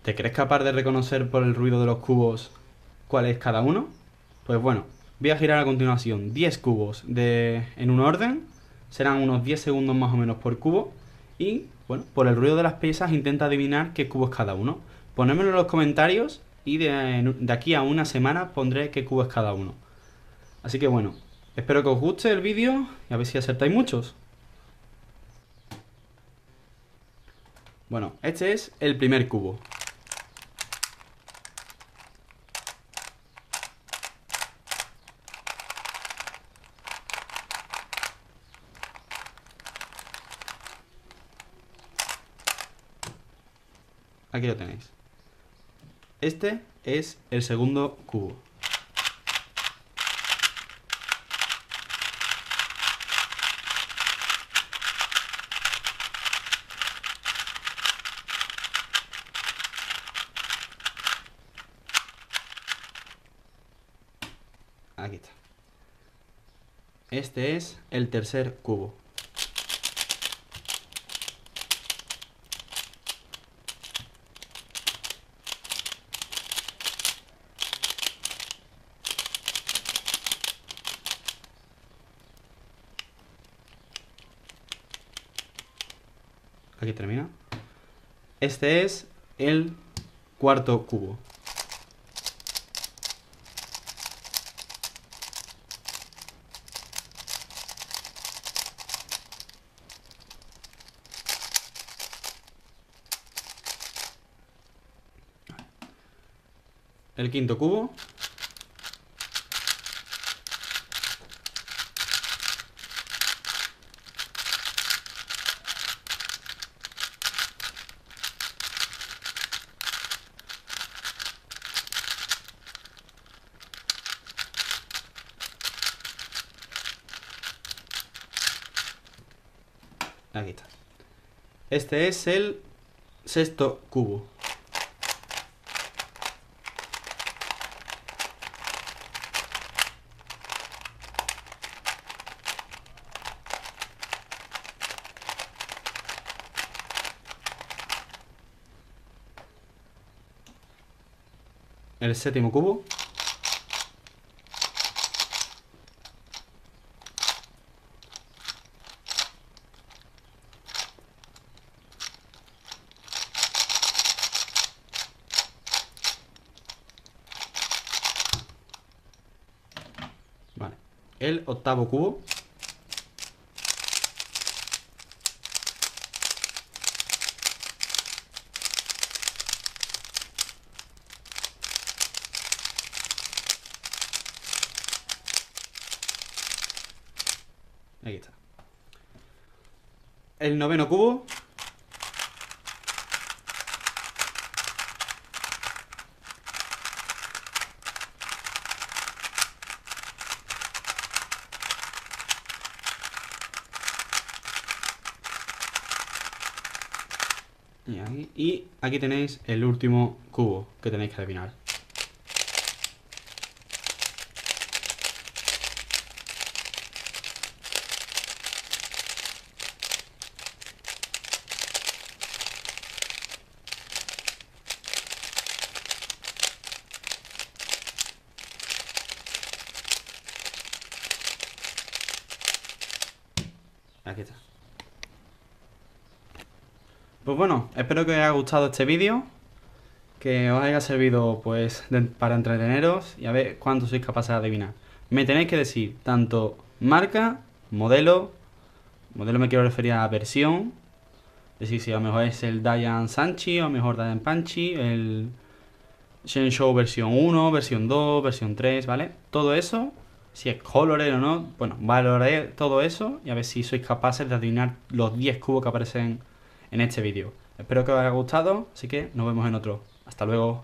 ¿Te crees capaz de reconocer por el ruido de los cubos cuál es cada uno? Pues bueno, voy a girar a continuación 10 cubos en un orden. Serán unos 10 segundos más o menos por cubo. Y bueno, por el ruido de las piezas intenta adivinar qué cubo es cada uno. Ponedmelo en los comentarios y de aquí a una semana pondré qué cubo es cada uno. Así que bueno, espero que os guste el vídeo y a ver si acertáis muchos. Bueno, este es el primer cubo. Aquí lo tenéis. Este es el segundo cubo. Aquí está. Este es el tercer cubo. Aquí termina. Este es el cuarto cubo. El quinto cubo. Aquí está. Este es el sexto cubo. El séptimo cubo. Vale. El octavo cubo. Aquí está. El noveno cubo. Y aquí tenéis el último cubo que tenéis que adivinar. Aquí está. Pues bueno, espero que os haya gustado este vídeo, que os haya servido pues para entreteneros y a ver cuánto sois capaces de adivinar. Me tenéis que decir tanto marca, modelo me quiero referir a versión, es decir, si a lo mejor es el Dayan Sanchi o a lo mejor Dayan Panchi, el Shenshow versión 1, versión 2, versión 3, ¿vale? Todo eso, si es Colorel o no, bueno, valoraré todo eso y a ver si sois capaces de adivinar los 10 cubos que aparecen en este vídeo. Espero que os haya gustado, así que nos vemos en otro. Hasta luego.